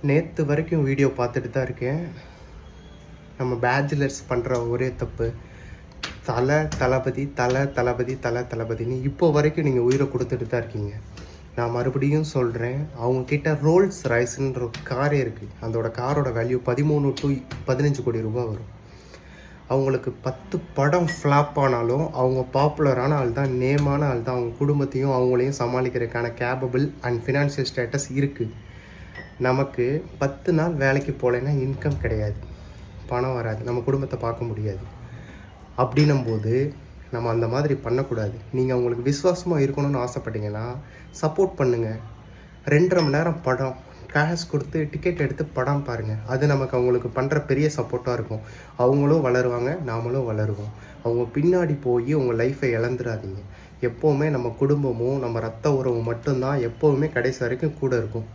நேற்று வரைக்கும் வீடியோ பார்த்துட்டு தான் இருக்கேன். நம்ம பேச்சுலர்ஸ் பண்ணுற ஒரே தப்பு, தளபதின்னு இப்போ வரைக்கும் நீங்கள் உயிரை கொடுத்துட்டு தான் இருக்கீங்க. நான் மறுபடியும் சொல்கிறேன், அவங்கக்கிட்ட ரோல்ஸ் ராய்ஸ்ன்ற ஒரு காரே இருக்குது. அதோட காரோட வேல்யூ 13 to 15 கோடி ரூபாய் வரும். அவங்களுக்கு 10 படம் ஃப்ளாப் ஆனாலும் அவங்க பாப்புலரான ஆள் தான், நேமான ஆள் தான். அவங்க குடும்பத்தையும் அவங்களையும் சமாளிக்கிறதுக்கான கேப்பபிள் அண்ட் ஃபினான்ஷியல் ஸ்டேட்டஸ் இருக்குது. நமக்கு 10 நாள் வேலைக்கு போகலைன்னா இன்கம் கிடையாது, பணம் வராது, நம்ம குடும்பத்தை பார்க்க முடியாது. அப்படின்னும்போது நம்ம அந்த மாதிரி பண்ணக்கூடாது. நீங்கள் அவங்களுக்கு விசுவாசமாக இருக்கணும்னு ஆசைப்பட்டீங்கன்னா சப்போர்ட் பண்ணுங்கள். 2.5 மணி நேரம் படம், கேஷ் கொடுத்து டிக்கெட் எடுத்து படம் பாருங்கள். அது நமக்கு அவங்களுக்கு பண்ணுற பெரிய சப்போர்ட்டாக இருக்கும். அவங்களும் வளருவாங்க, நாமளும் வளருவோம். அவங்க பின்னாடி போய் உங்கள் லைஃப்பை இழந்துடாதீங்க. எப்போவுமே நம்ம குடும்பமும் நம்ம ரத்த உறவும் மட்டும்தான் எப்போவுமே கடைசி வரைக்கும் கூட இருக்கும்.